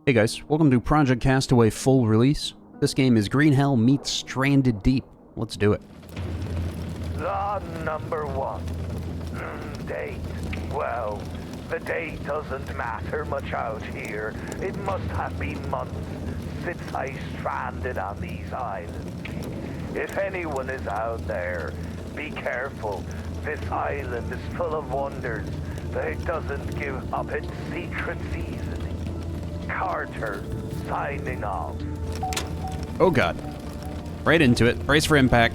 Hey guys, welcome to Project Castaway full release. This game is Green Hell meets Stranded Deep. Let's do it. Law number one. Date. Well, the date doesn't matter much out here. It must have been months since I stranded on these islands. If anyone is out there, be careful. This island is full of wonders, but it doesn't give up its secret seasoning. Carter, signing off. Oh god. Right into it. Brace for impact.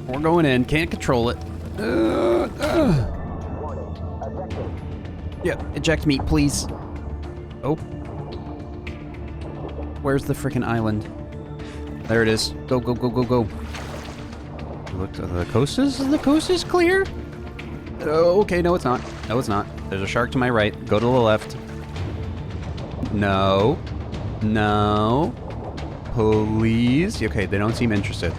We're going in. Can't control it. Yeah, eject me, please. Oh. Where's the frickin' island? There it is. Go, go, go, go, go. Look, the coast is clear? Oh, okay, no it's not. No it's not. There's a shark to my right. Go to the left. No. No. Please. Okay, they don't seem interested.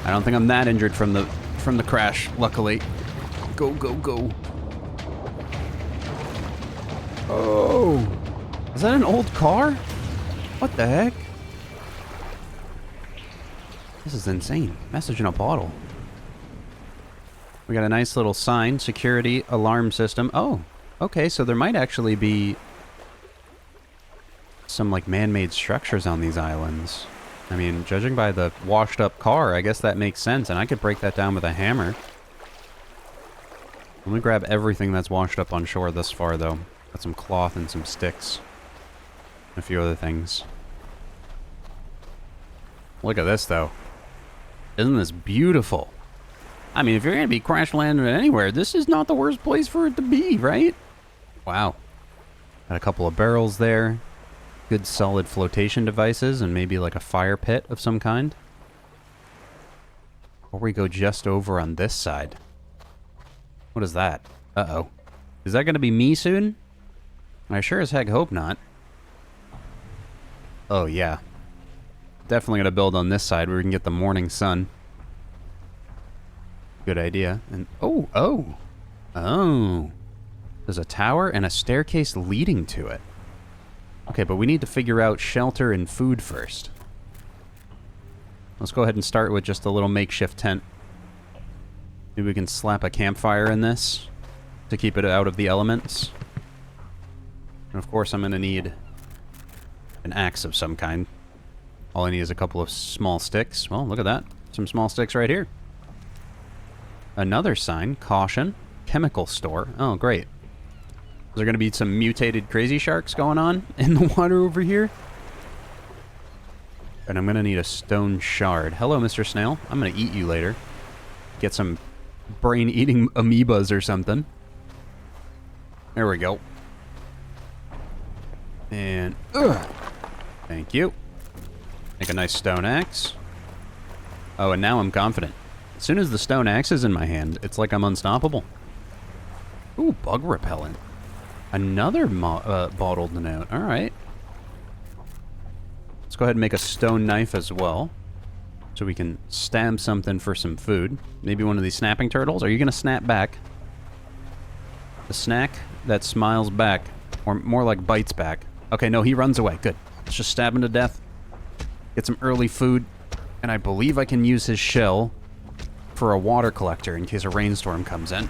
I don't think I'm that injured from the crash, luckily. Go, go, go. Oh. Is that an old car? What the heck? This is insane. Message in a bottle. We got a nice little sign. Security alarm system. Oh, okay, so there might actually be some, like, man-made structures on these islands. I mean, judging by the washed-up car, I guess that makes sense, and I could break that down with a hammer. Let me grab everything that's washed up on shore thus far, though. Got some cloth and some sticks. And a few other things. Look at this, though. Isn't this beautiful? I mean, if you're going to be crash landing anywhere, this is not the worst place for it to be, right? Wow. Got a couple of barrels there. Good solid flotation devices and maybe like a fire pit of some kind. Or we go just over on this side. What is that? Uh-oh. Is that going to be me soon? I sure as heck hope not. Oh, yeah. Definitely going to build on this side where we can get the morning sun. Good idea. And oh. There's a tower and a staircase leading to it. Okay, but we need to figure out shelter and food first. Let's go ahead and start with just a little makeshift tent. Maybe we can slap a campfire in this to keep it out of the elements. And of course I'm going to need an axe of some kind. All I need is a couple of small sticks. Well, look at that. Some small sticks right here. Another sign. Caution. Chemical store. Oh, great. Is there going to be some mutated crazy sharks going on in the water over here? And I'm going to need a stone shard. Hello, Mr. Snail. I'm going to eat you later. Get some brain-eating amoebas or something. There we go. And... thank you. Make a nice stone axe. Oh, and now I'm confident. As soon as the stone axe is in my hand, it's like I'm unstoppable. Ooh, bug repellent. Another bottled note. All right. Let's go ahead and make a stone knife as well. So we can stab something for some food. Maybe one of these snapping turtles. Are you going to snap back? The snack that smiles back. Or more like bites back. Okay, no, he runs away. Good. Let's just stab him to death. Get some early food. And I believe I can use his shell for a water collector in case a rainstorm comes in.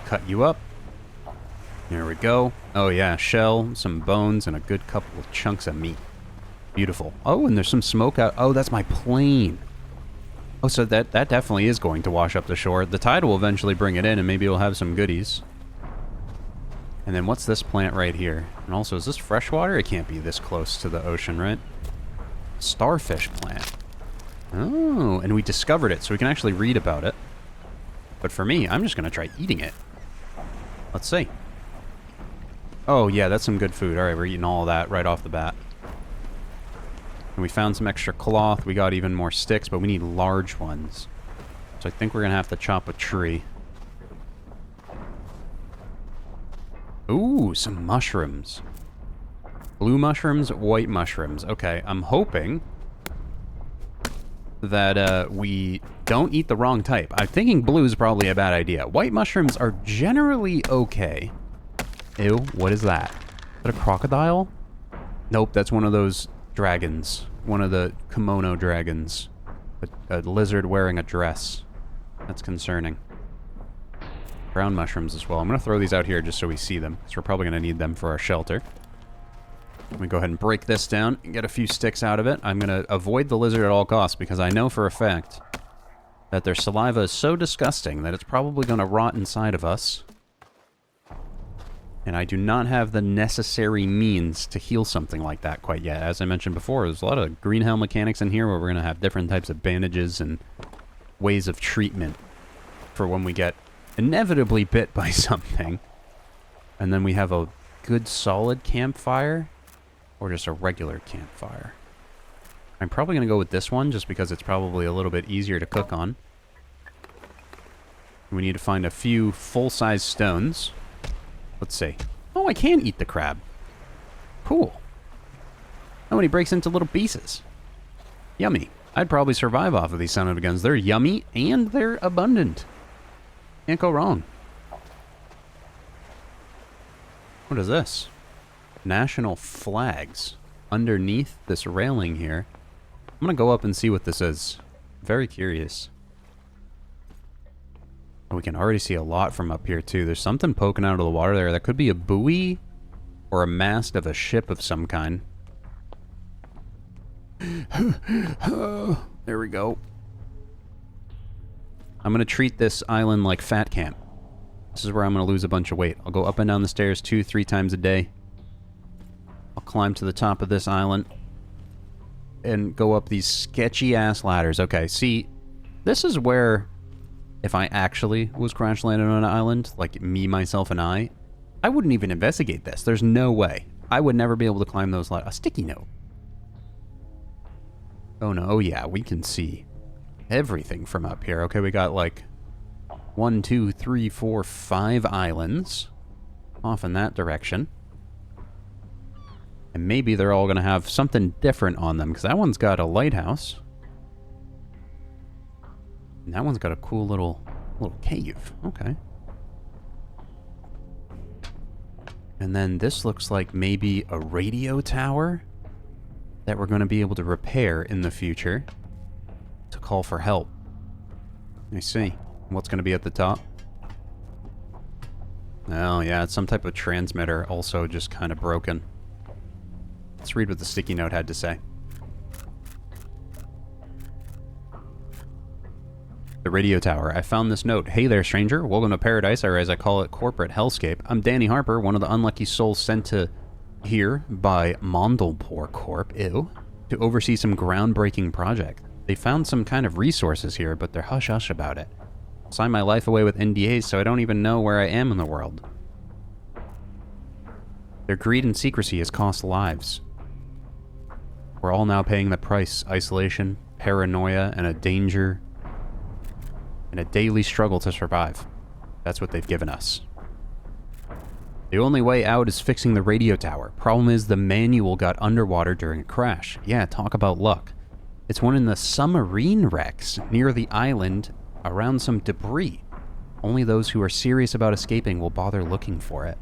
Cut you up. There we go. Oh yeah, shell, some bones, and a good couple of chunks of meat. Beautiful. Oh, and there's some smoke out. Oh, that's my plane. Oh, so that definitely is going to wash up the shore. The tide will eventually bring it in, and maybe it'll have some goodies. And then what's this plant right here? And also, is this freshwater? It can't be this close to the ocean, right? Starfish plant. Oh, and we discovered it, so we can actually read about it. But for me, I'm just going to try eating it. Let's see. Oh, yeah, that's some good food. All right, we're eating all of that right off the bat. And we found some extra cloth. We got even more sticks, but we need large ones. So I think we're going to have to chop a tree. Ooh, some mushrooms. Blue mushrooms, white mushrooms. Okay, I'm hoping that we don't eat the wrong type. I'm thinking blue is probably a bad idea. White mushrooms are generally okay. Ew, what is that? that a crocodile? Nope, that's one of those dragons. One of the kimono dragons. A lizard wearing a dress. That's concerning. Brown mushrooms as well. I'm going to throw these out here just so we see them, because we're probably going to need them for our shelter. Let me go ahead and break this down and get a few sticks out of it. I'm going to avoid the lizard at all costs, because I know for a fact that their saliva is so disgusting that it's probably going to rot inside of us. And I do not have the necessary means to heal something like that quite yet. As I mentioned before, there's a lot of green hell mechanics in here where we're going to have different types of bandages and ways of treatment for when we get inevitably bit by something. And then we have a good solid campfire or just a regular campfire. I'm probably going to go with this one just because it's probably a little bit easier to cook on. We need to find a few full-size stones. Let's see. Oh, I can eat the crab. Cool. Oh, and he breaks into little pieces. Yummy. I'd probably survive off of these son of a guns. They're yummy and they're abundant. Can't go wrong. What is this? National flags underneath this railing here. I'm gonna go up and see what this is. Very curious. We can already see a lot from up here too. There's something poking out of the water there. That could be a buoy or a mast of a ship of some kind. There we go. I'm going to treat this island like fat camp. This is where I'm going to lose a bunch of weight. I'll go up and down the stairs 2-3 times a day. I'll climb to the top of this island and go up these sketchy ass ladders. Okay, see, this is where if I actually was crash landed on an island, like me, myself, and I wouldn't even investigate this. There's no way. I would never be able to climb those ladders. A sticky note. Oh no, oh yeah, we can see everything from up here. Okay, we got like 1, 2, 3, 4, 5 islands off in that direction. And maybe they're all going to have something different on them, because that one's got a lighthouse. And that one's got a cool little cave. Okay. And then this looks like maybe a radio tower that we're going to be able to repair in the future to call for help. I see. What's going to be at the top? Oh, yeah, it's some type of transmitter, also just kind of broken. Let's read what the sticky note had to say. The radio tower. I found this note. Hey there, stranger. Welcome to paradise, or as I call it, corporate hellscape. I'm Danny Harper, one of the unlucky souls sent to here by Mondlepore Corp, ew, to oversee some groundbreaking project. They found some kind of resources here, but they're hush-hush about it. Sign my life away with NDAs, so I don't even know where I am in the world. Their greed and secrecy has cost lives. We're all now paying the price. Isolation, paranoia, and a danger, and a daily struggle to survive. That's what they've given us. The only way out is fixing the radio tower. Problem is, the manual got underwater during a crash. Yeah, talk about luck. It's one in the submarine wrecks near the island around some debris. Only those who are serious about escaping will bother looking for it.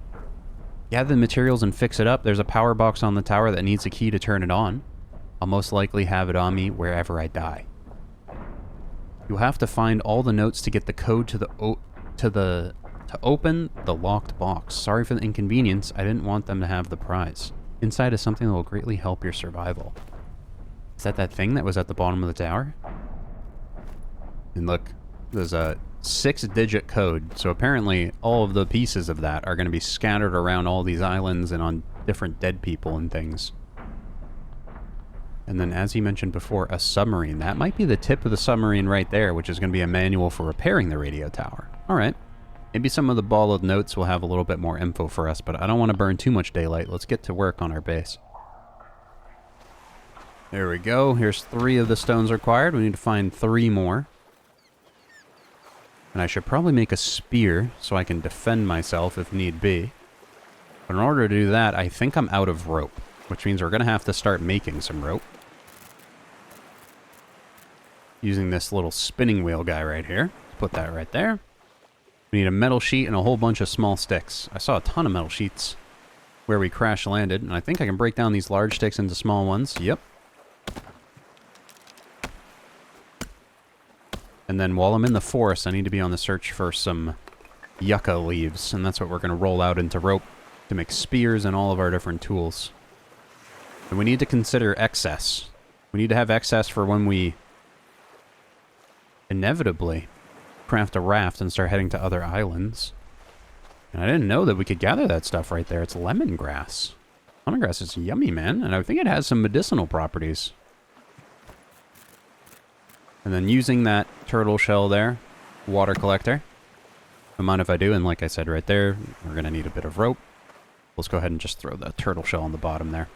Gather the materials and fix it up. There's a power box on the tower that needs a key to turn it on. I'll most likely have it on me wherever I die. You'll have to find all the notes to get the code to open the locked box. Sorry for the inconvenience. I didn't want them to have the prize. Inside is something that will greatly help your survival. Is that thing that was at the bottom of the tower? And look, there's a 6-digit code. So apparently all of the pieces of that are going to be scattered around all these islands and on different dead people and things. And then, as he mentioned before, a submarine. That might be the tip of the submarine right there, which is going to be a manual for repairing the radio tower. All right. Maybe some of the ballad notes will have a little bit more info for us, but I don't want to burn too much daylight. Let's get to work on our base. There we go. Here's 3 of the stones required. We need to find 3 more. And I should probably make a spear so I can defend myself if need be. But in order to do that, I think I'm out of rope, which means we're going to have to start making some rope. Using this little spinning wheel guy right here. Put that right there. We need a metal sheet and a whole bunch of small sticks. I saw a ton of metal sheets where we crash landed. And I think I can break down these large sticks into small ones. Yep. And then while I'm in the forest, I need to be on the search for some yucca leaves. And that's what we're going to roll out into rope to make spears and all of our different tools. And we need to consider excess. We need to have excess for when we inevitably craft a raft and start heading to other islands. And I didn't know that we could gather that stuff right there. It's lemongrass. Lemongrass is yummy, man. And I think it has some medicinal properties. And then using that turtle shell there, water collector. Don't mind if I do, and like I said right there, we're going to need a bit of rope. Let's go ahead and just throw the turtle shell on the bottom there.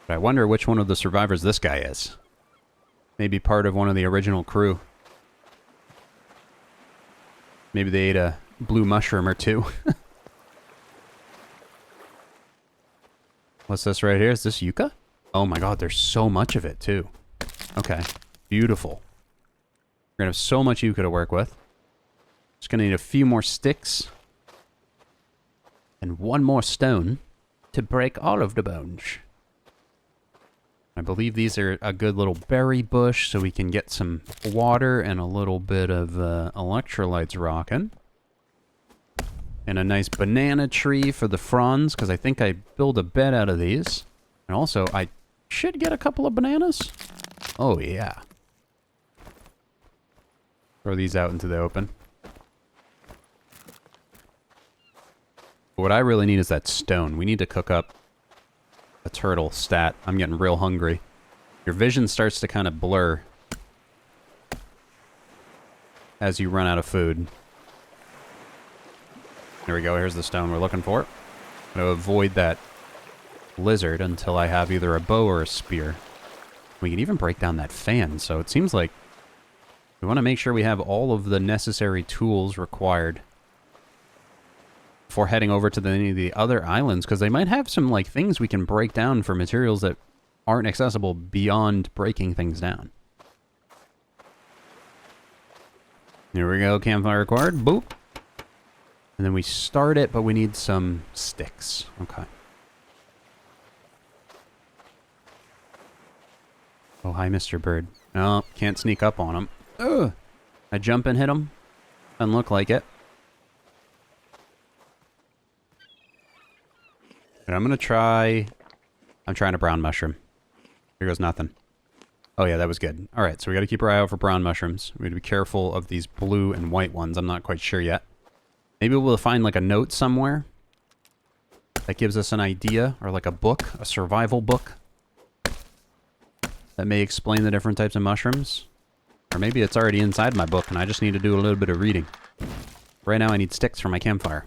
But I wonder which one of the survivors this guy is. Maybe part of one of the original crew. Maybe they ate a blue mushroom or two. What's this right here? Is this yucca? Oh my god, there's so much of it, too. Okay. Beautiful. We're gonna have so much yucca to work with. Just gonna need a few more sticks. And one more stone to break all of the bones. I believe these are a good little berry bush, so we can get some water and a little bit of electrolytes rocking. And a nice banana tree for the fronds, because I think I build a bed out of these. And also, I should get a couple of bananas. Oh, yeah. Throw these out into the open. But what I really need is that stone. We need to cook up a turtle stat. I'm getting real hungry. Your vision starts to kind of blur as you run out of food. There we go. Here's the stone we're looking for. I'm going to avoid that lizard until I have either a bow or a spear. We can even break down that fan, so it seems like we want to make sure we have all of the necessary tools required before heading over to any of the other islands, because they might have some like things we can break down for materials that aren't accessible beyond breaking things down. Here we go, campfire required. Boop. And then we start it, but we need some sticks. Okay. Oh, hi, Mr. Bird. No, can't sneak up on him. Ugh! I jump and hit him. Doesn't look like it. And I'm gonna try... I'm trying a brown mushroom. Here goes nothing. Oh yeah, that was good. Alright, so we gotta keep our eye out for brown mushrooms. We gotta be careful of these blue and white ones. I'm not quite sure yet. Maybe we'll find like a note somewhere that gives us an idea, or like a book, a survival book, that may explain the different types of mushrooms. Or maybe it's already inside my book and I just need to do a little bit of reading. Right now I need sticks for my campfire.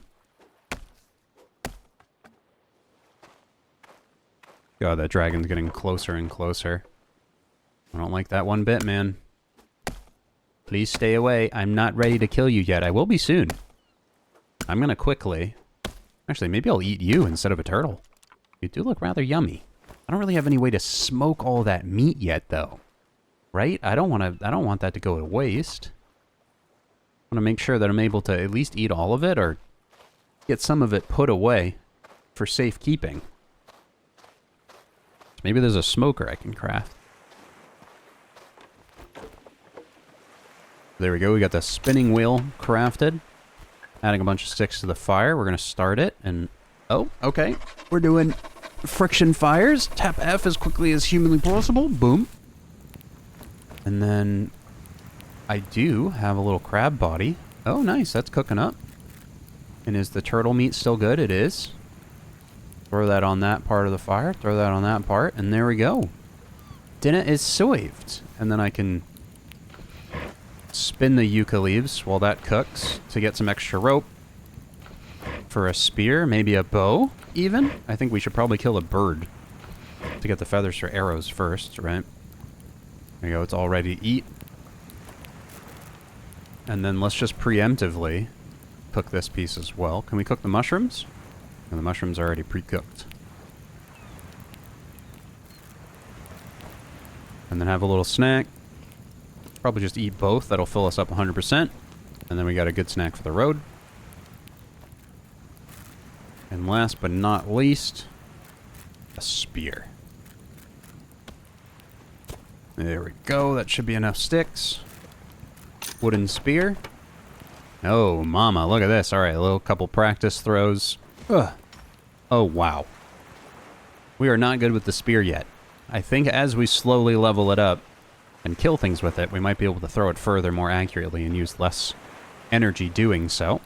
God, that dragon's getting closer and closer. I don't like that one bit, man. Please stay away. I'm not ready to kill you yet. I will be soon. I'm gonna quickly... Actually, maybe I'll eat you instead of a turtle. You do look rather yummy. I don't really have any way to smoke all that meat yet, though. Right? I don't want that to go to waste. I want to make sure that I'm able to at least eat all of it, or get some of it put away for safekeeping. Maybe there's a smoker I can craft. There we go, we got the spinning wheel crafted. Adding a bunch of sticks to the fire. We're gonna start it, and... Oh, okay. We're doing friction fires. Tap F as quickly as humanly possible. Boom. And then... I do have a little crab body. Oh, nice. That's cooking up. And is the turtle meat still good? It is. Throw that on that part of the fire. Throw that on that part. And there we go. Dinner is served. And then I can spin the yucca leaves while that cooks to get some extra rope for a spear, maybe a bow even. I think we should probably kill a bird to get the feathers for arrows first, right? There you go, it's all ready to eat. And then let's just preemptively cook this piece as well. Can we cook the mushrooms? And the mushrooms are already pre-cooked. And then have a little snack. Probably just eat both. That'll fill us up 100%. And then we got a good snack for the road. And last but not least, a spear. There we go. That should be enough sticks. Wooden spear. Oh, mama, look at this. All right, a little couple practice throws. Ugh. Oh, wow. We are not good with the spear yet. I think as we slowly level it up and kill things with it, we might be able to throw it further more accurately and use less energy doing so.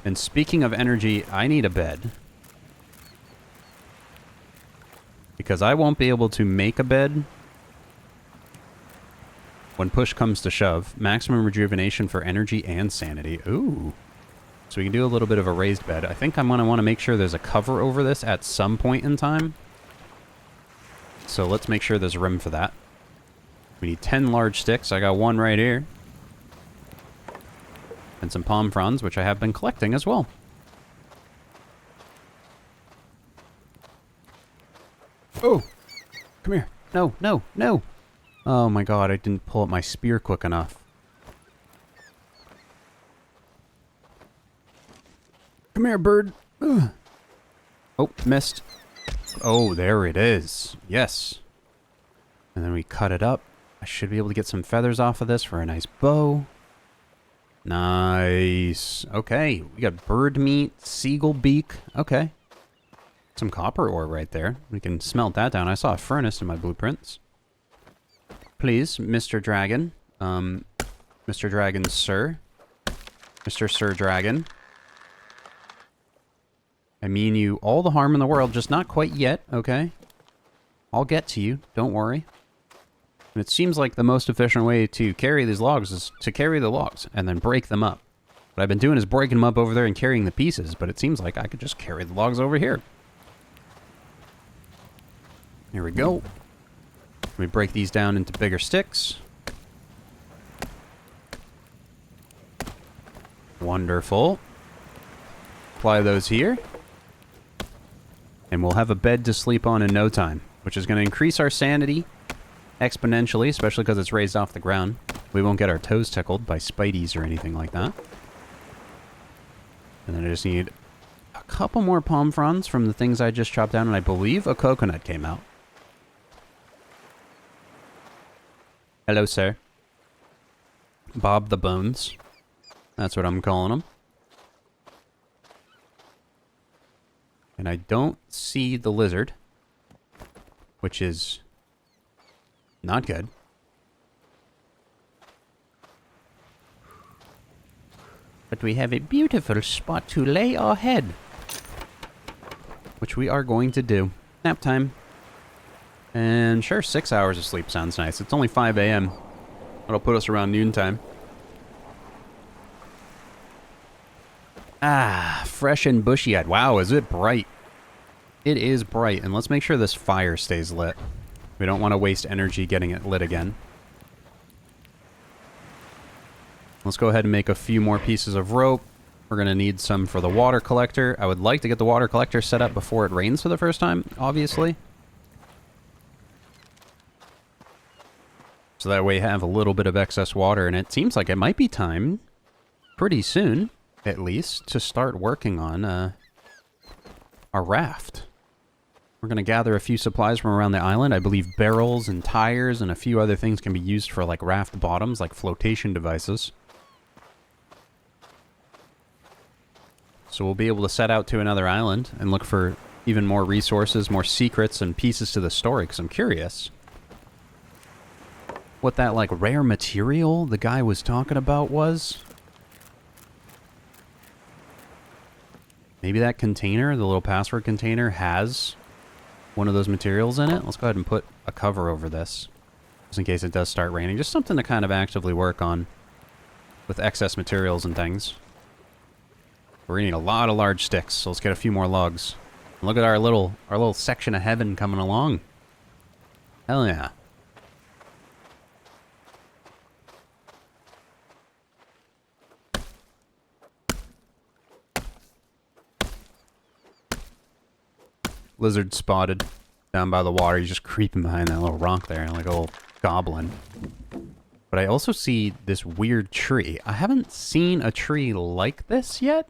And speaking of energy, I need a bed. Because I won't be able to make a bed when push comes to shove. Maximum rejuvenation for energy and sanity. Ooh. So we can do a little bit of a raised bed. I think I'm going to want to make sure there's a cover over this at some point in time. So let's make sure there's room for that. We need 10 large sticks. I got one right here. And some palm fronds, which I have been collecting as well. Oh! Come here. No, no, no! Oh my god, I didn't pull up my spear quick enough. Come here, bird. Ugh. Oh, missed. Oh, there it is. Yes. And then we cut it up. I should be able to get some feathers off of this for a nice bow. Nice. Okay, we got bird meat, seagull beak. Okay. Some copper ore right there. We can smelt that down. I saw a furnace in my blueprints. Please, Mr. Dragon. Mr. Dragon, sir. Mr. Sir Dragon. I mean you all the harm in the world, just not quite yet, okay? I'll get to you, don't worry. And it seems like the most efficient way to carry these logs is to carry the logs and then break them up. What I've been doing is breaking them up over there and carrying the pieces, but it seems like I could just carry the logs over here. Here we go. We break these down into bigger sticks. Wonderful. Apply those here. And we'll have a bed to sleep on in no time, which is going to increase our sanity exponentially, especially because it's raised off the ground. We won't get our toes tickled by spideys or anything like that. And then I just need a couple more palm fronds from the things I just chopped down, and I believe a coconut came out. Hello, sir. Bob the Bones. That's what I'm calling him. And I don't see the lizard, which is not good. But we have a beautiful spot to lay our head, which we are going to do. Nap time. And sure, 6 hours of sleep sounds nice. It's only 5 a.m. That'll put us around noontime. Ah, fresh and bushy-eyed. Wow, is it bright? It is bright, and let's make sure this fire stays lit. We don't want to waste energy getting it lit again. Let's go ahead and make a few more pieces of rope. We're going to need some for the water collector. I would like to get the water collector set up before it rains for the first time, obviously. So that way you have a little bit of excess water, and it seems like it might be time, pretty soon, at least, to start working on our raft. We're going to gather a few supplies from around the island. I believe barrels and tires and a few other things can be used for like raft bottoms, like flotation devices. So we'll be able to set out to another island and look for even more resources, more secrets, and pieces to the story, because I'm curious what that like rare material the guy was talking about was. Maybe that container, the little password container, has one of those materials in it. Let's go ahead and put a cover over this, just in case it does start raining. Just something to kind of actively work on with excess materials and things. We're gonna need a lot of large sticks, so let's get a few more logs. And look at our little section of heaven coming along. Hell yeah. Lizard spotted down by the water. He's just creeping behind that little rock there, like a little goblin. But I also see this weird tree. I haven't seen a tree like this yet.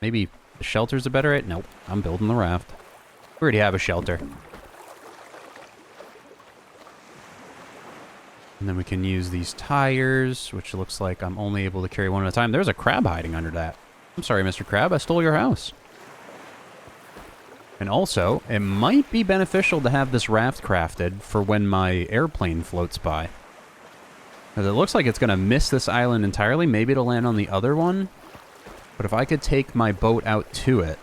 Maybe the shelter's a better idea? Nope, I'm building the raft. We already have a shelter. And then we can use these tires, which looks like I'm only able to carry one at a time. There's a crab hiding under that. I'm sorry, Mr. Crab, I stole your house. And also, it might be beneficial to have this raft crafted for when my airplane floats by. Because it looks like it's going to miss this island entirely. Maybe it'll land on the other one. But if I could take my boat out to it,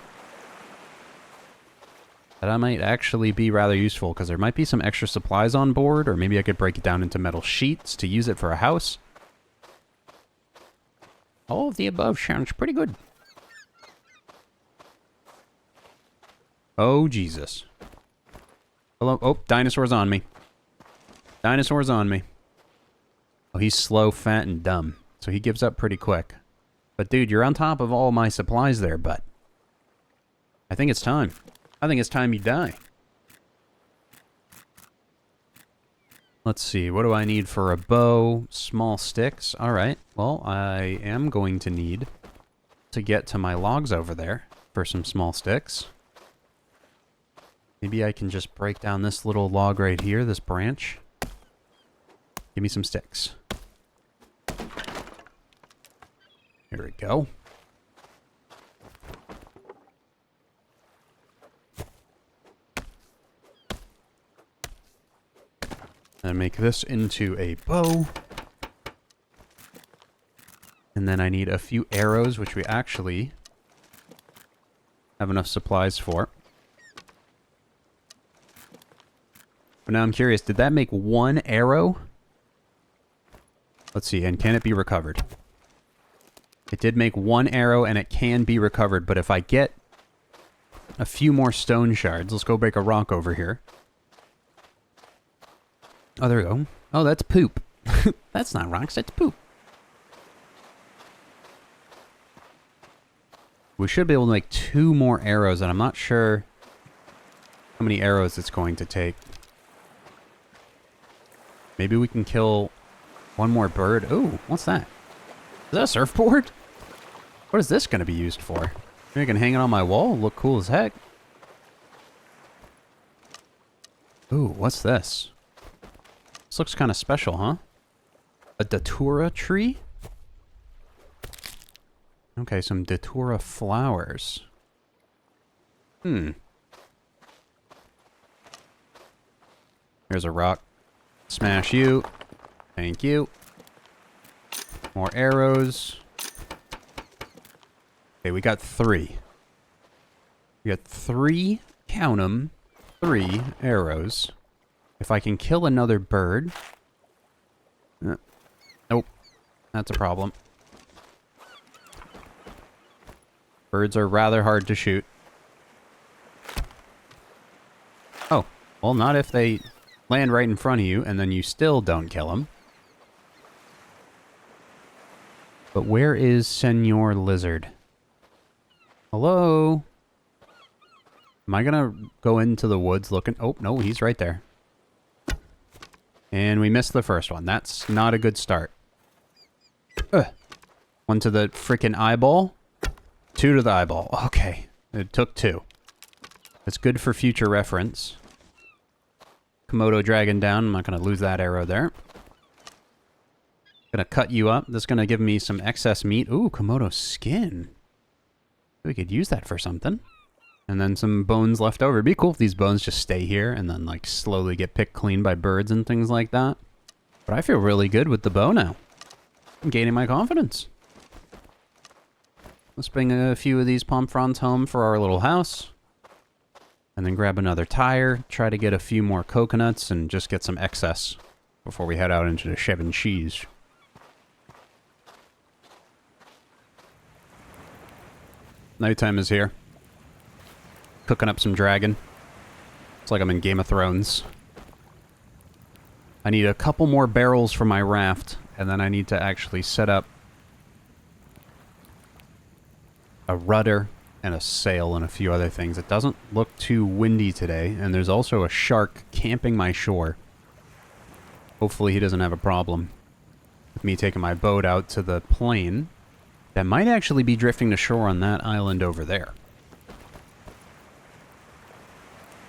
that might actually be rather useful, because there might be some extra supplies on board, or maybe I could break it down into metal sheets to use it for a house. All of the above sounds pretty good. Oh, Jesus. Hello? Oh, dinosaur's on me. Dinosaur's on me. Oh, he's slow, fat, and dumb, so he gives up pretty quick. But dude, you're on top of all my supplies there, bud. I think it's time. I think it's time you die. Let's see, what do I need for a bow? Small sticks. Alright, well, I am going to need to get to my logs over there for some small sticks. Maybe I can just break down this little log right here, this branch. Give me some sticks. Here we go. And make this into a bow. And then I need a few arrows, which we actually have enough supplies for. But now I'm curious, did that make one arrow? Let's see, and can it be recovered? It did make one arrow, and it can be recovered, but if I get a few more stone shards, let's go break a rock over here. Oh, there we go. Oh, that's poop. That's not rocks, that's poop. We should be able to make 2 more arrows, and I'm not sure how many arrows it's going to take. Maybe we can kill one more bird. Ooh, what's that? Is that a surfboard? What is this going to be used for? Maybe I can hang it on my wall, look cool as heck. Ooh, what's this? This looks kind of special, huh? A datura tree? Okay, some datura flowers. Here's a rock. Smash you. Thank you. More arrows. Okay, we got 3. We got 3, count 'em, 3 arrows. If I can kill another bird... nope. That's a problem. Birds are rather hard to shoot. Oh, well, not if they land right in front of you and then you still don't kill them. But where is Senor Lizard? Hello? Am I gonna go into the woods looking? Oh, no, he's right there. And we missed the first one. That's not a good start. One to the frickin' eyeball. 2 to the eyeball. Okay. It took 2. That's good for future reference. Komodo dragon down. I'm not going to lose that arrow there. Gonna cut you up. That's going to give me some excess meat. Ooh, Komodo skin. We could use that for something. And then some bones left over. It'd be cool if these bones just stay here and then like slowly get picked clean by birds and things like that. But I feel really good with the bow now. I'm gaining my confidence. Let's bring a few of these palm fronds home for our little house. And then grab another tire, try to get a few more coconuts, and just get some excess before we head out into the Chevin cheese. Nighttime is here. Cooking up some dragon. It's like I'm in Game of Thrones. I need a couple more barrels for my raft, and then I need to actually set up a rudder and a sail and a few other things. It doesn't look too windy today, and there's also a shark camping my shore. Hopefully he doesn't have a problem with me taking my boat out to the plain that might actually be drifting to shore on that island over there.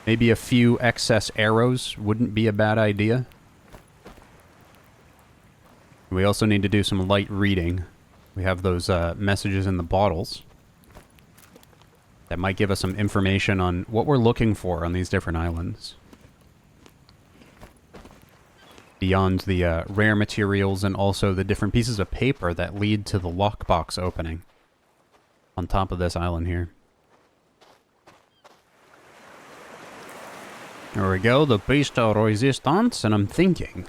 Maybe a few excess arrows wouldn't be a bad idea. We also need to do some light reading. We have those messages in the bottles. That might give us some information on what we're looking for on these different islands. Beyond the rare materials and also the different pieces of paper that lead to the lockbox opening on top of this island here. There we go, the piece de resistance, and I'm thinking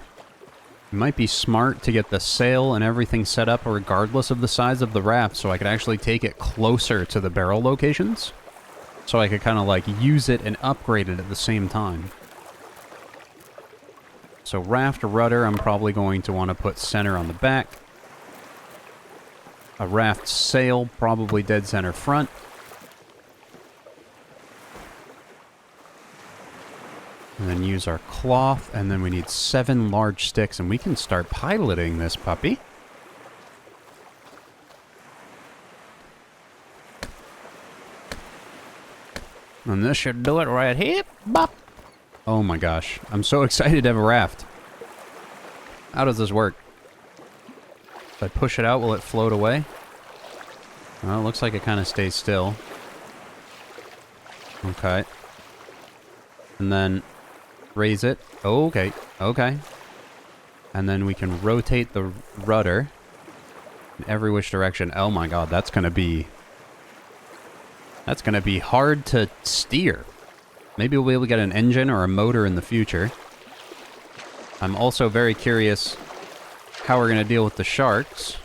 it might be smart to get the sail and everything set up regardless of the size of the raft so I could actually take it closer to the barrel locations. So I could kind of like use it and upgrade it at the same time. So raft rudder, I'm probably going to want to put center on the back. A raft sail, probably dead center front. And then use our cloth, and then we need 7 large sticks, and we can start piloting this puppy. And this should do it right here. Bop. Oh my gosh. I'm so excited to have a raft. How does this work? If I push it out, will it float away? Well, it looks like it kind of stays still. Okay. And then raise it. Oh, okay. Okay. And then we can rotate the rudder in every which direction. Oh my god, that's going to be... That's going to be hard to steer. Maybe we'll be able to get an engine or a motor in the future. I'm also very curious how we're going to deal with the sharks.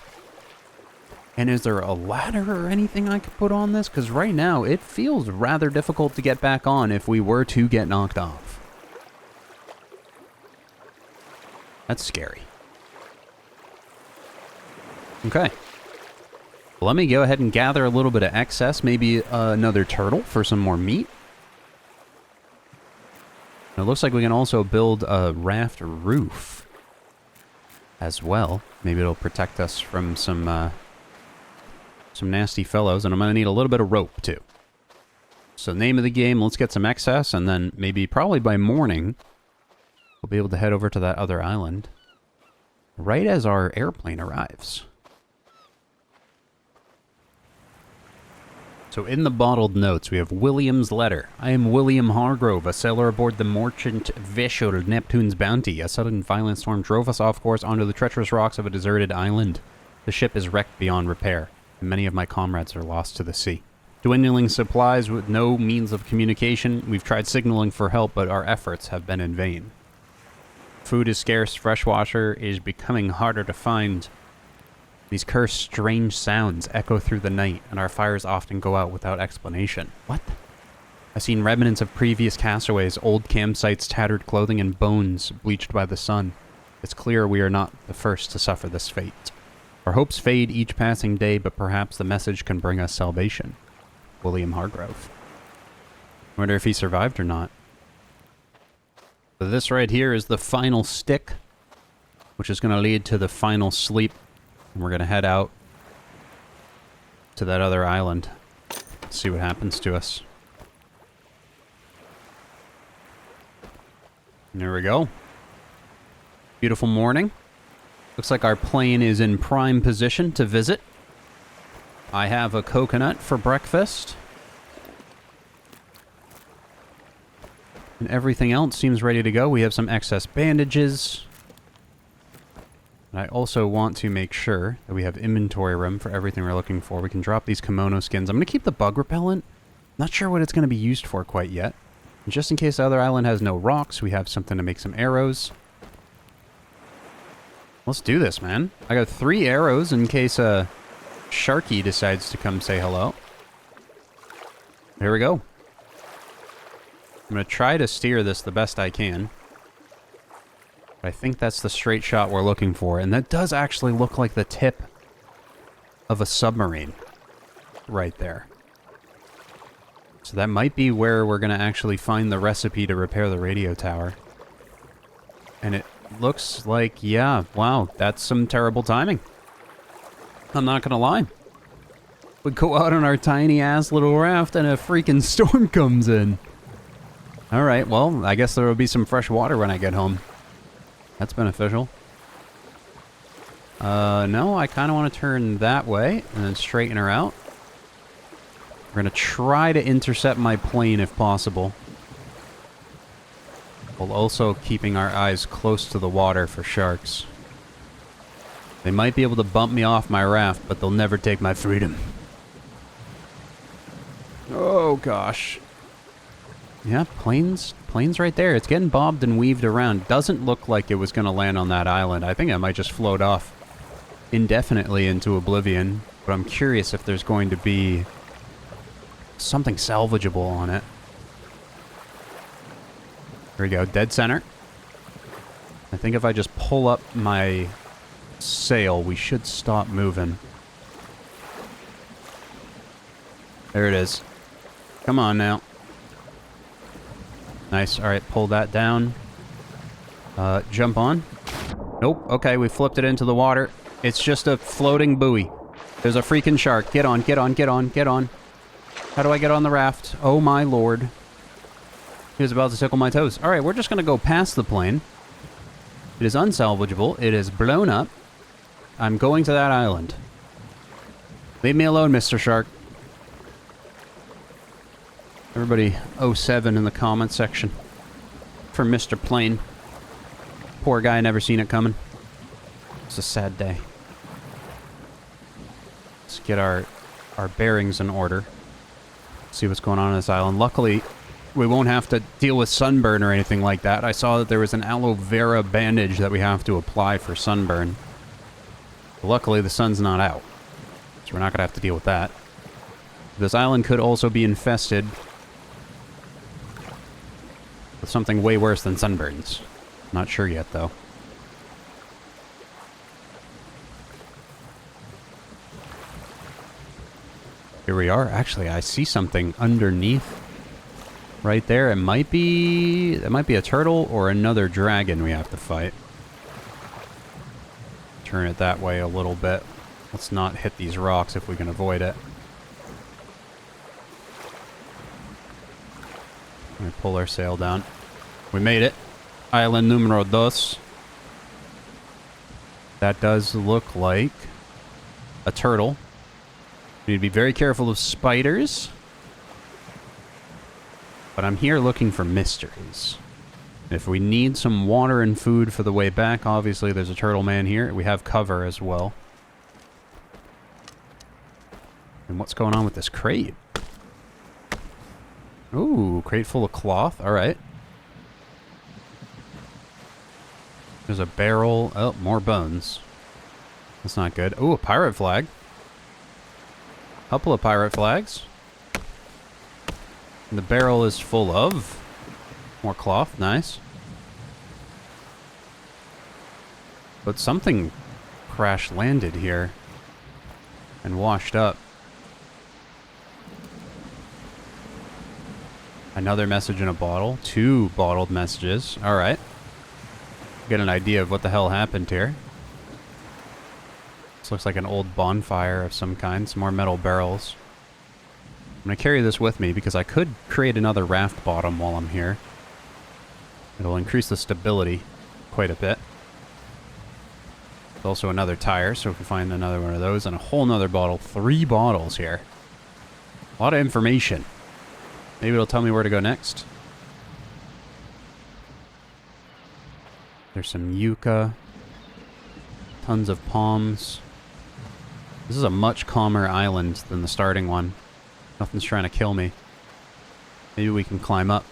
And is there a ladder or anything I could put on this? Because right now, it feels rather difficult to get back on if we were to get knocked off. That's scary. Okay. Let me go ahead and gather a little bit of excess. Maybe another turtle for some more meat. It looks like we can also build a raft roof as well. Maybe it'll protect us from some nasty fellows. And I'm going to need a little bit of rope, too. So name of the game, let's get some excess. And then maybe probably by morning, we'll be able to head over to that other island. Right as our airplane arrives. So in the bottled notes, we have William's letter. I am William Hargrove, a sailor aboard the merchant vessel Neptune's Bounty. A sudden violent storm drove us off course onto the treacherous rocks of a deserted island. The ship is wrecked beyond repair, and many of my comrades are lost to the sea. Dwindling supplies with no means of communication. We've tried signaling for help, but our efforts have been in vain. Food is scarce, freshwater is becoming harder to find. These cursed strange sounds echo through the night, and our fires often go out without explanation. What? I've seen remnants of previous castaways, old campsites, tattered clothing, and bones bleached by the sun. It's clear we are not the first to suffer this fate. Our hopes fade each passing day, but perhaps the message can bring us salvation. William Hargrove. I wonder if he survived or not. So this right here is the final stick, which is going to lead to the final sleep. And we're going to head out to that other island. See what happens to us. And there we go. Beautiful morning. Looks like our plane is in prime position to visit. I have a coconut for breakfast. And everything else seems ready to go. We have some excess bandages. And I also want to make sure that we have inventory room for everything we're looking for. We can drop these kimono skins. I'm going to keep the bug repellent. Not sure what it's going to be used for quite yet. And just in case the other island has no rocks, we have something to make some arrows. Let's do this, man. I got 3 arrows in case Sharky decides to come say hello. Here we go. I'm going to try to steer this the best I can. I think that's the straight shot we're looking for. And that does actually look like the tip of a submarine right there. So that might be where we're going to actually find the recipe to repair the radio tower. And it looks like, yeah, wow, that's some terrible timing. I'm not going to lie. We go out on our tiny ass little raft and a freaking storm comes in. Alright, well, I guess there will be some fresh water when I get home. That's beneficial. No, I kind of want to turn that way and then straighten her out. We're going to try to intercept my plane if possible. While also keeping our eyes close to the water for sharks. They might be able to bump me off my raft, but they'll never take my freedom. Oh, gosh. Yeah, plane's right there. It's getting bobbed and weaved around. Doesn't look like it was going to land on that island. I think it might just float off indefinitely into oblivion. But I'm curious if there's going to be something salvageable on it. Here we go, dead center. I think if I just pull up my sail, we should stop moving. There it is. Come on now. Nice. Alright, pull that down. Jump on. Nope. Okay, we flipped it into the water. It's just a floating buoy. There's a freaking shark. Get on, get on, get on, get on. How do I get on the raft? Oh my lord. He was about to tickle my toes. Alright, we're just gonna go past the plane. It is unsalvageable. It is blown up. I'm going to that island. Leave me alone, Mr. Shark. Everybody 07 in the comment section for Mr. Plane. Poor guy, never seen it coming. It's a sad day. Let's get our bearings in order. See what's going on this island. Luckily, we won't have to deal with sunburn or anything like that. I saw that there was an aloe vera bandage that we have to apply for sunburn. But luckily, the sun's not out. So we're not going to have to deal with that. This island could also be infested with something way worse than sunburns. Not sure yet, though. Here we are. Actually, I see something underneath. Right there. It might be a turtle or another dragon we have to fight. Turn it that way a little bit. Let's not hit these rocks if we can avoid it. Let me pull our sail down. We made it. Island numero dos. That does look like a turtle. We need to be very careful of spiders. But I'm here looking for mysteries. If we need some water and food for the way back, obviously there's a turtle man here. We have cover as well. And what's going on with this crate? Ooh, crate full of cloth. Alright. There's a barrel. Oh, more bones. That's not good. Ooh, a pirate flag. Couple of pirate flags. And the barrel is full of more cloth. Nice. But something crash landed here and washed up. Another message in a bottle. 2 bottled messages. Alright. Get an idea of what the hell happened here. This looks like an old bonfire of some kind. Some more metal barrels. I'm going to carry this with me because I could create another raft bottom while I'm here. It'll increase the stability quite a bit. There's also another tire, so if we find another one of those and a whole nother bottle. 3 bottles here. A lot of information. Maybe it'll tell me where to go next. There's some yucca. Tons of palms. This is a much calmer island than the starting one. Nothing's trying to kill me. Maybe we can climb up.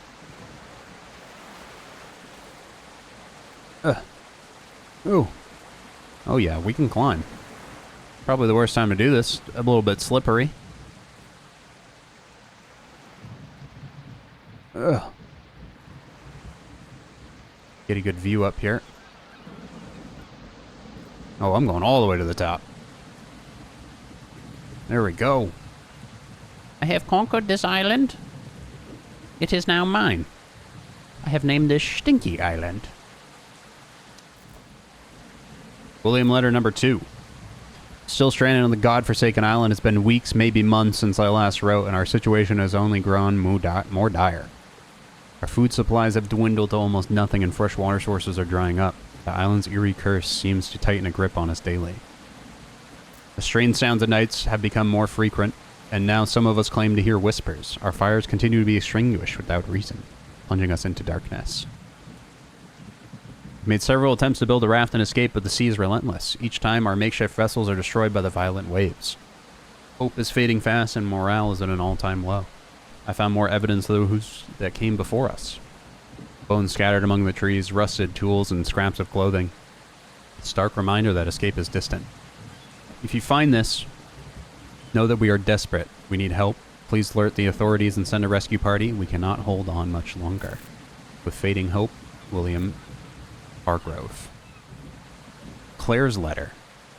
Ooh. Oh yeah, we can climb. Probably the worst time to do this. A little bit slippery. Ugh. Get a good view up here. Oh, I'm going all the way to the top. There we go. I have conquered this island. It is now mine. I have named this Stinky Island. William letter number 2. Still stranded on the godforsaken island. It's been weeks, maybe months since I last wrote, and our situation has only grown more dire. Our food supplies have dwindled to almost nothing, and fresh water sources are drying up. The island's eerie curse seems to tighten a grip on us daily. The strange sounds at nights have become more frequent, and now some of us claim to hear whispers. Our fires continue to be extinguished without reason, plunging us into darkness. We made several attempts to build a raft and escape, but the sea is relentless. Each time, our makeshift vessels are destroyed by the violent waves. Hope is fading fast, and morale is at an all-time low. I found more evidence of those that came before us. Bones scattered among the trees, rusted tools, and scraps of clothing. A stark reminder that escape is distant. If you find this, know that we are desperate. We need help. Please alert the authorities and send a rescue party. We cannot hold on much longer. With fading hope, William Hargrove. Claire's letter.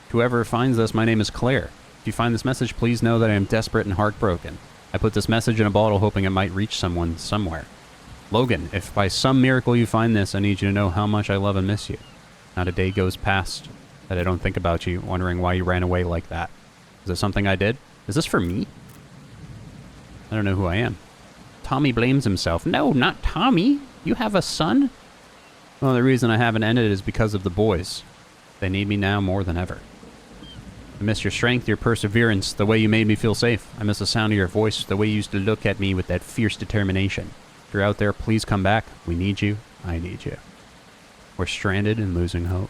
Whoever finds this, my name is Claire. If you find this message, please know that I am desperate and heartbroken. I put this message in a bottle hoping it might reach someone somewhere. Logan, if by some miracle you find this, I need you to know how much I love and miss you. Not a day goes past that I don't think about you, wondering why you ran away like that. Is it something I did? Is this for me? I don't know who I am. Tommy blames himself. No, not Tommy. You have a son? Well, the reason I haven't ended is because of the boys. They need me now more than ever. I miss your strength, your perseverance, the way you made me feel safe. I miss the sound of your voice, the way you used to look at me with that fierce determination. If you're out there, please come back. We need you. I need you. We're stranded and losing hope.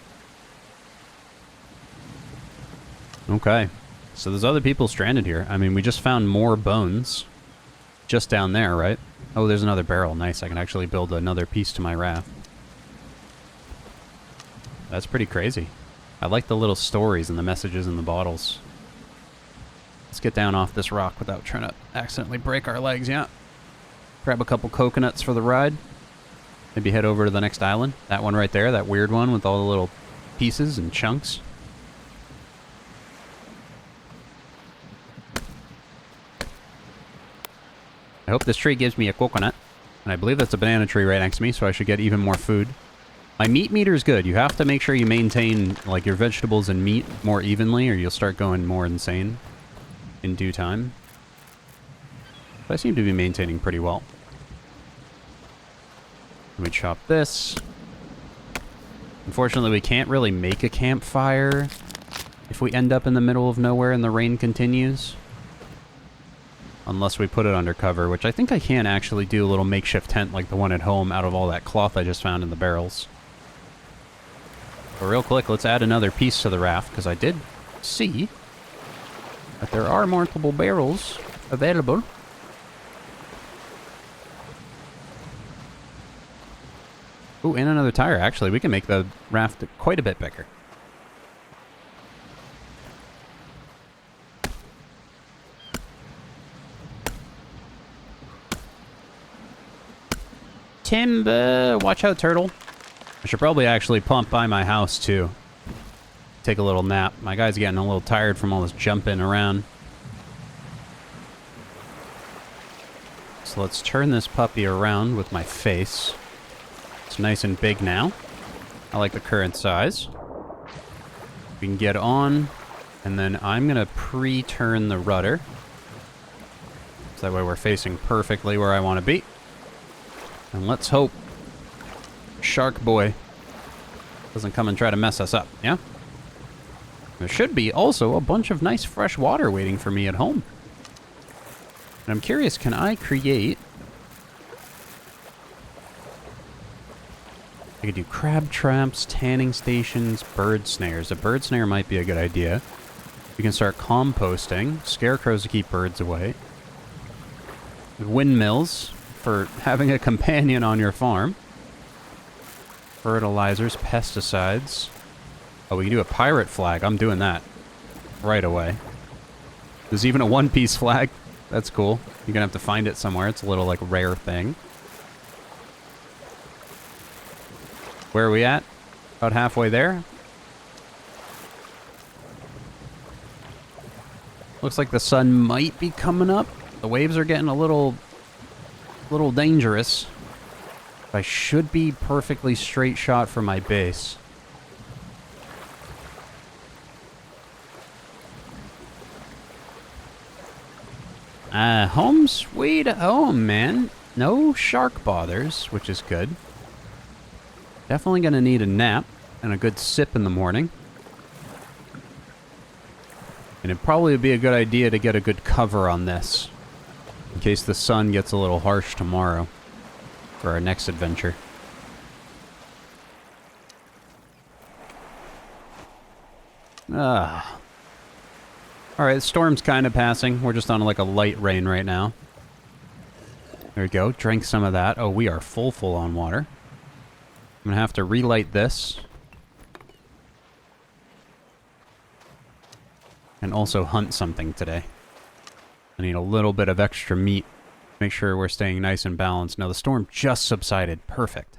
Okay. So there's other people stranded here. I mean, we just found more bones. Just down there, right? Oh, there's another barrel. Nice. I can actually build another piece to my raft. That's pretty crazy. I like the little stories and the messages in the bottles. Let's get down off this rock without trying to accidentally break our legs, yeah. Grab a couple coconuts for the ride. Maybe head over to the next island. That one right there, that weird one with all the little pieces and chunks. I hope this tree gives me a coconut. And I believe that's a banana tree right next to me, so I should get even more food. My meat meter is good. You have to make sure you maintain like your vegetables and meat more evenly, or you'll start going more insane in due time. But I seem to be maintaining pretty well. Let me chop this. Unfortunately, we can't really make a campfire if we end up in the middle of nowhere and the rain continues. Unless we put it under cover, which I think I can actually do a little makeshift tent like the one at home out of all that cloth I just found in the barrels. But real quick, let's add another piece to the raft, because I did see that there are multiple barrels available. Ooh, and another tire. Actually, we can make the raft quite a bit bigger. Timber! Watch out, turtle. I should probably actually pump by my house, too. Take a little nap. My guy's getting a little tired from all this jumping around. So let's turn this puppy around with my face. It's nice and big now. I like the current size. We can get on, and then I'm going to pre-turn the rudder. So that way we're facing perfectly where I want to be. And let's hope Shark Boy doesn't come and try to mess us up, yeah? There should be also a bunch of nice fresh water waiting for me at home. And I'm curious, can I create... I could do crab traps, tanning stations, bird snares. A bird snare might be a good idea. We can start composting, scarecrows to keep birds away. Windmills for having a companion on your farm. Fertilizers, pesticides. Oh, we can do a pirate flag. I'm doing that right away. There's even a one-piece flag. That's cool. You're gonna have to find it somewhere. It's a little, like, rare thing. Where are we at? About halfway there. Looks like the sun might be coming up. The waves are getting a little dangerous. I should be perfectly straight shot for my base. Home sweet home, man. No shark bothers, which is good. Definitely gonna need a nap and a good sip in the morning. And it'd probably be a good idea to get a good cover on this, in case the sun gets a little harsh tomorrow for our next adventure. Alright, the storm's kind of passing. We're just on like a light rain right now. There we go. Drink some of that. Oh, we are full on water. I'm going to have to relight this. And also hunt something today. I need a little bit of extra meat. Make sure we're staying nice and balanced. Now, the storm just subsided. Perfect.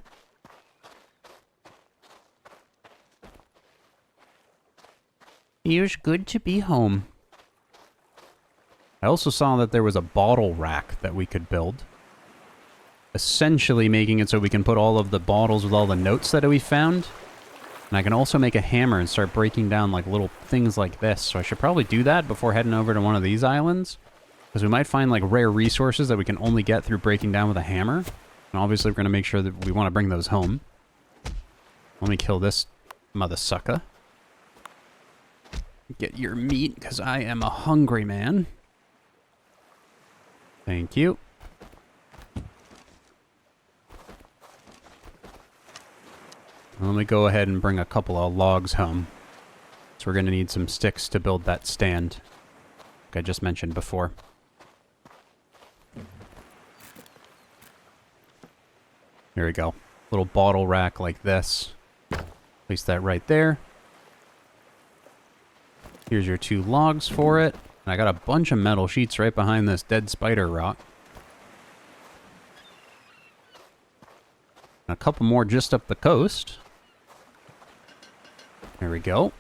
Feels good to be home. I also saw that there was a bottle rack that we could build. Essentially making it so we can put all of the bottles with all the notes that we found. And I can also make a hammer and start breaking down like little things like this. So I should probably do that before heading over to one of these islands. Because we might find like rare resources that we can only get through breaking down with a hammer. And obviously we're going to make sure that we want to bring those home. Let me kill this mother sucker. Get your meat, because I am a hungry man. Thank you. Let me go ahead and bring a couple of logs home. So we're going to need some sticks to build that stand, like I just mentioned before. Here we go. Little bottle rack like this. Place that right there. Here's your 2 logs for it. And I got a bunch of metal sheets right behind this dead spider rock. And a couple more just up the coast. There we go.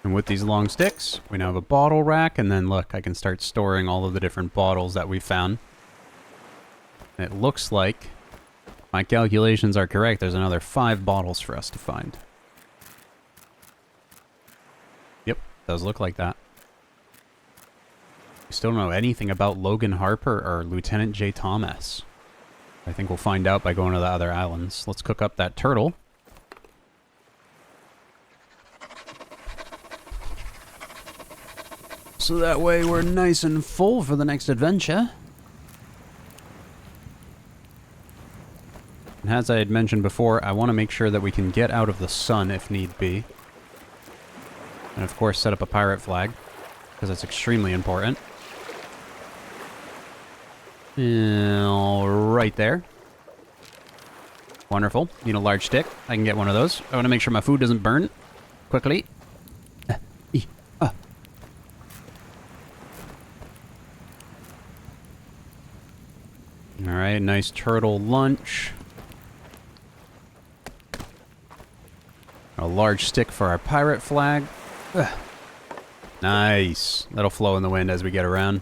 And with these long sticks, we now have a bottle rack. And then look, I can start storing all of the different bottles that we found. And it looks like my calculations are correct. There's another 5 bottles for us to find. Yep, does look like that. We still don't know anything about Logan Harper or Lieutenant J. Thomas. I think we'll find out by going to the other islands. Let's cook up that turtle. So that way we're nice and full for the next adventure. And as I had mentioned before, I want to make sure that we can get out of the sun if need be. And of course set up a pirate flag, because that's extremely important. Right there. Wonderful. Need a large stick. I can get one of those. I want to make sure my food doesn't burn quickly. Alright, nice turtle lunch. A large stick for our pirate flag. Ugh. Nice. That'll flow in the wind as we get around.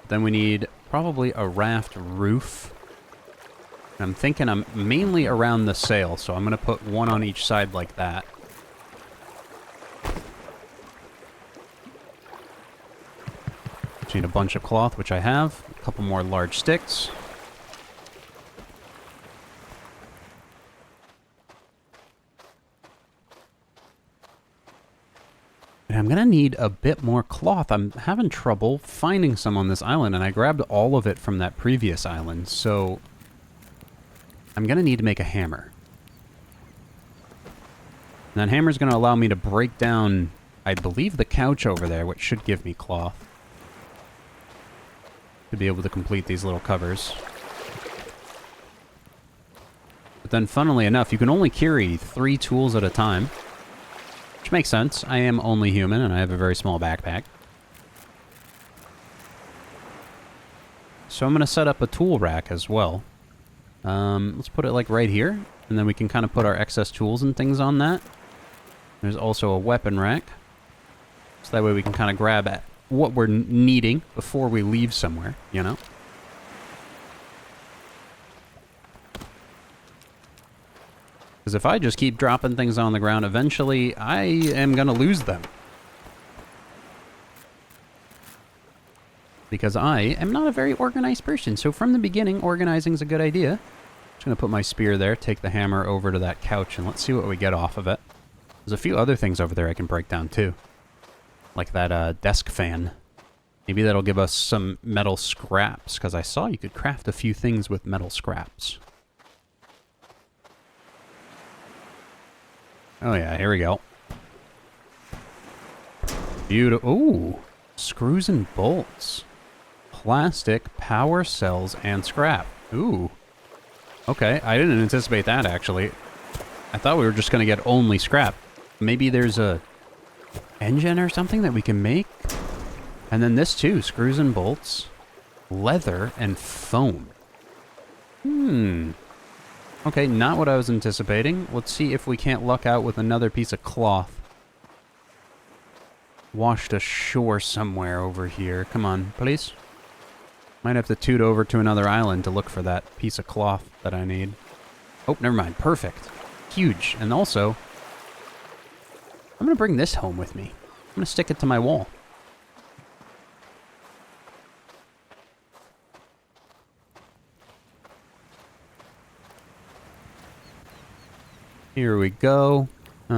Then we need probably a raft roof. I'm thinking I'm mainly around the sail, so I'm going to put one on each side like that. Just need a bunch of cloth, which I have. A couple more large sticks. And I'm going to need a bit more cloth. I'm having trouble finding some on this island, and I grabbed all of it from that previous island, so I'm going to need to make a hammer. And that hammer's going to allow me to break down, I believe, the couch over there, which should give me cloth to be able to complete these little covers. But then, funnily enough, you can only carry 3 tools at a time. Which makes sense. I am only human, and I have a very small backpack. So I'm going to set up a tool rack as well. Let's put it like right here, and then we can kind of put our excess tools and things on that. There's also a weapon rack. So that way we can kind of grab at what we're needing before we leave somewhere, you know? Because if I just keep dropping things on the ground, eventually I am going to lose them. Because I am not a very organized person. So from the beginning, organizing is a good idea. Just going to put my spear there, take the hammer over to that couch, and let's see what we get off of it. There's a few other things over there I can break down too. Like that desk fan. Maybe that'll give us some metal scraps, because I saw you could craft a few things with metal scraps. Oh yeah, here we go. Beautiful. Ooh, screws and bolts. Plastic, power cells, and scrap. Ooh. Okay, I didn't anticipate that, actually. I thought we were just going to get only scrap. Maybe there's a engine or something that we can make? And then this too, screws and bolts, leather, and foam. Okay, not what I was anticipating. Let's see if we can't luck out with another piece of cloth. Washed ashore somewhere over here. Come on, please. Might have to toot over to another island to look for that piece of cloth that I need. Oh, never mind. Perfect. Huge. And also, I'm going to bring this home with me. I'm going to stick it to my wall. Here we go. We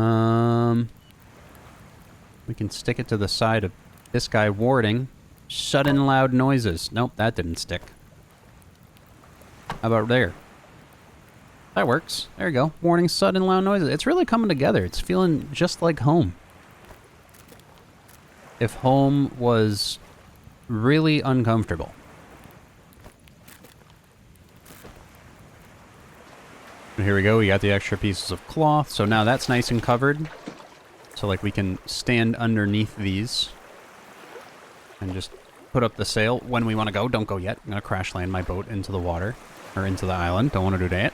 can stick it to the side of this guy warding. Sudden loud noises. Nope, that didn't stick. How about there? That works. There you go. Warning sudden loud noises. It's really coming together. It's feeling just like home. If home was really uncomfortable. And here we go. We got the extra pieces of cloth. So now that's nice and covered. So like we can stand underneath these. And just put up the sail when we want to go. Don't go yet. I'm going to crash land my boat into the water. Or into the island. Don't want to do that.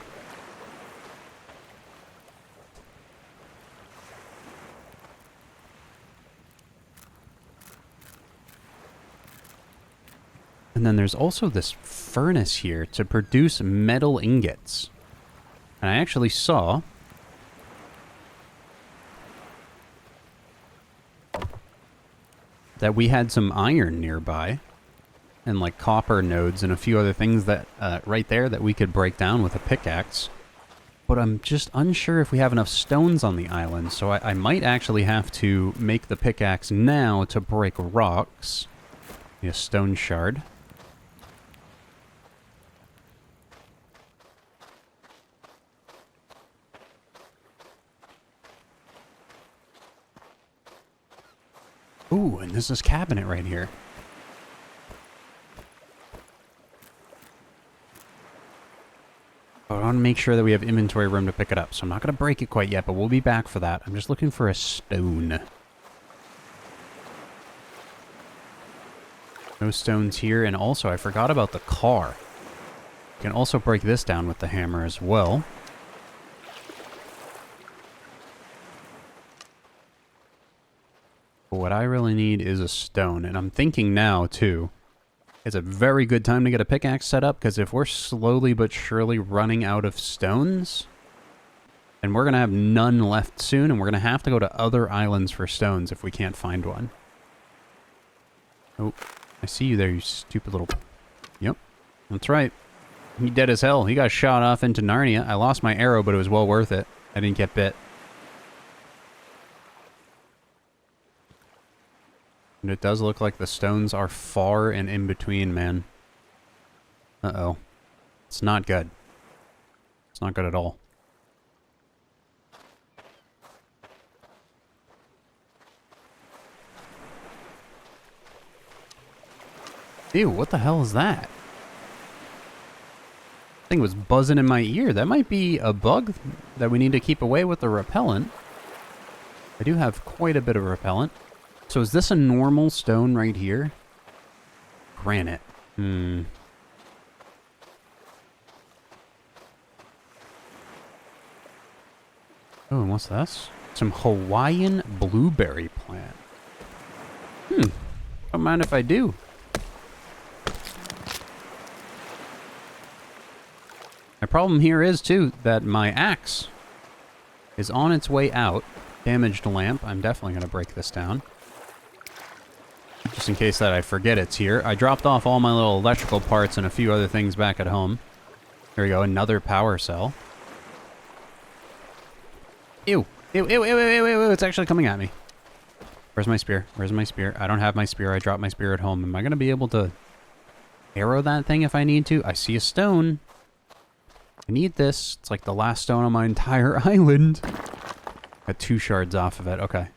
And then there's also this furnace here to produce metal ingots. And I actually saw that we had some iron nearby. And like copper nodes and a few other things that right there that we could break down with a pickaxe. But I'm just unsure if we have enough stones on the island. So I might actually have to make the pickaxe now to break rocks. Need a stone shard. Ooh, and there's this cabinet right here. But I want to make sure that we have inventory room to pick it up. So I'm not going to break it quite yet, but we'll be back for that. I'm just looking for a stone. No stones here. And also, I forgot about the car. You can also break this down with the hammer as well. But what I really need is a stone. And I'm thinking now, too, it's a very good time to get a pickaxe set up, because if we're slowly but surely running out of stones, then we're going to have none left soon, and we're going to have to go to other islands for stones if we can't find one. Oh, I see you there, you stupid little... Yep, that's right. He dead as hell. He got shot off into Narnia. I lost my arrow, but it was well worth it. I didn't get bit. And it does look like the stones are far and in between, man. Uh-oh. It's not good. It's not good at all. Ew, what the hell is that? Thing was buzzing in my ear. That might be a bug that we need to keep away with the repellent. I do have quite a bit of repellent. So is this a normal stone right here? Granite. Oh, and what's this? Some Hawaiian blueberry plant. Don't mind if I do. My problem here is, too, that my axe is on its way out. Damaged lamp. I'm definitely going to break this down. Just in case that I forget it's here. I dropped off all my little electrical parts and a few other things back at home. Here we go, another power cell. Ew. Ew, ew, ew, ew, ew, ew, it's actually coming at me. Where's my spear? Where's my spear? I don't have my spear. I dropped my spear at home. Am I going to be able to arrow that thing if I need to? I see a stone. I need this. It's like the last stone on my entire island. Got 2 shards off of it. Okay.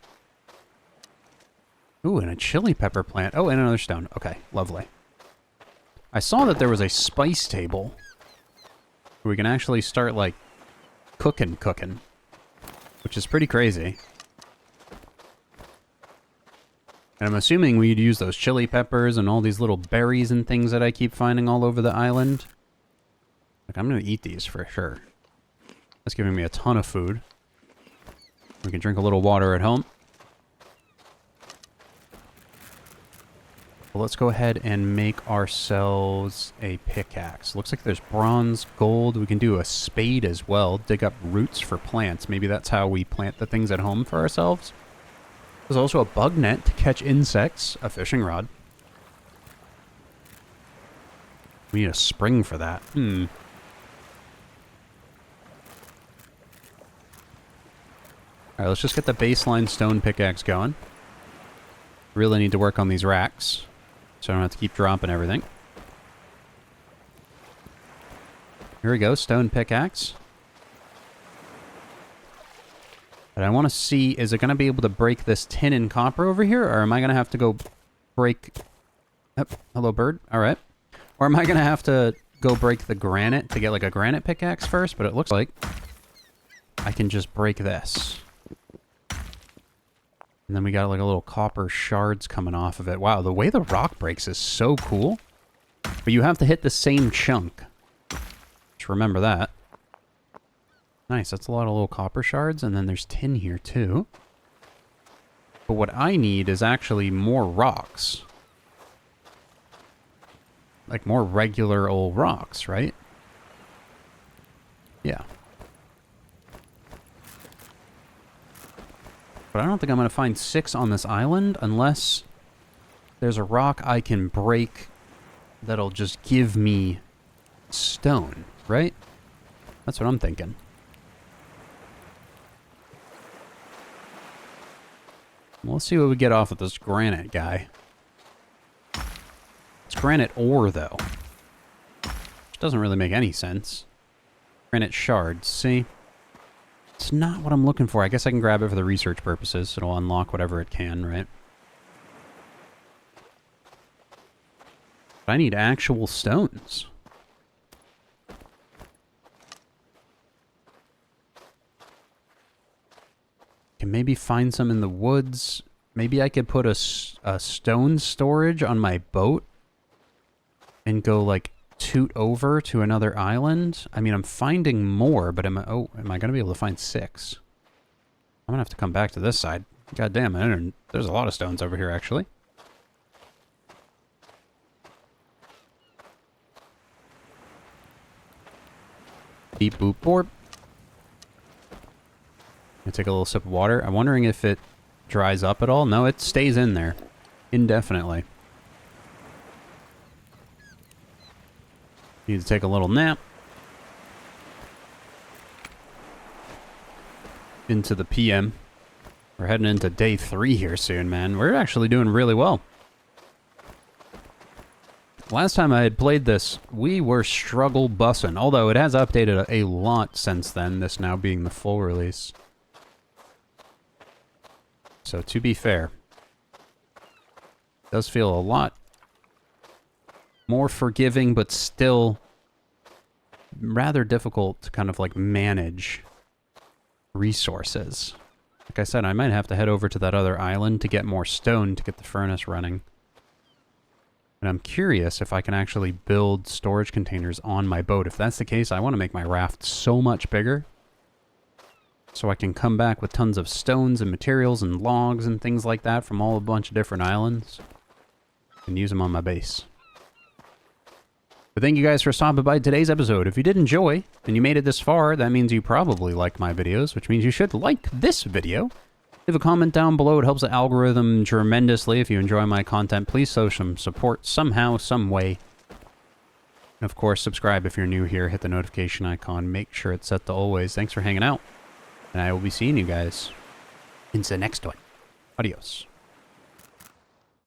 Ooh, and a chili pepper plant. Oh, and another stone. Okay, lovely. I saw that there was a spice table where we can actually start, like, cooking, which is pretty crazy. And I'm assuming we'd use those chili peppers and all these little berries and things that I keep finding all over the island. Like, I'm going to eat these for sure. That's giving me a ton of food. We can drink a little water at home. Well, let's go ahead and make ourselves a pickaxe. Looks like there's bronze, gold. We can do a spade as well. Dig up roots for plants. Maybe that's how we plant the things at home for ourselves. There's also a bug net to catch insects. A fishing rod. We need a spring for that. Alright, let's just get the baseline stone pickaxe going. Really need to work on these racks, so I don't have to keep dropping everything. Here we go, stone pickaxe. And I want to see, is it going to be able to break this tin and copper over here, or am I going to have to go break... Oh, hello, bird. Alright. Or am I going to have to go break the granite to get, like, a granite pickaxe first? But it looks like I can just break this. And then we got, like, a little copper shards coming off of it. Wow, the way the rock breaks is so cool. But you have to hit the same chunk. Just remember that. Nice, that's a lot of little copper shards, and then there's tin here, too. But what I need is actually more rocks. Like, more regular old rocks, right? Yeah. But I don't think I'm going to find 6 on this island unless there's a rock I can break that'll just give me stone, right? That's what I'm thinking. Well, let's see what we get off of this granite guy. It's granite ore, though. Which doesn't really make any sense. Granite shards, see? It's not what I'm looking for. I guess I can grab it for the research purposes. It'll unlock whatever it can, right? But I need actual stones. Can maybe find some in the woods. Maybe I could put a stone storage on my boat and go, like, toot over to another island. I mean, I'm finding more, but am I going to be able to find 6? I'm going to have to come back to this side. God damn, there's a lot of stones over here, actually. Beep, boop, borp. I'm going to take a little sip of water. I'm wondering if it dries up at all. No, it stays in there indefinitely. Need to take a little nap. Into the PM. We're heading into day 3 here soon, man. We're actually doing really well. Last time I had played this, we were struggle bussin'. Although it has updated a lot since then, this now being the full release. So to be fair, it does feel a lot more forgiving, but still rather difficult to kind of like manage resources. Like I said, I might have to head over to that other island to get more stone to get the furnace running. And I'm curious if I can actually build storage containers on my boat. If that's the case, I want to make my raft so much bigger, so I can come back with tons of stones and materials and logs and things like that from a bunch of different islands and use them on my base. But thank you guys for stopping by today's episode. If you did enjoy, and you made it this far, that means you probably like my videos, which means you should like this video. Leave a comment down below. It helps the algorithm tremendously. If you enjoy my content, please show some support somehow, some way. And of course, subscribe if you're new here. Hit the notification icon. Make sure it's set to always. Thanks for hanging out. And I will be seeing you guys in the next one. Adios.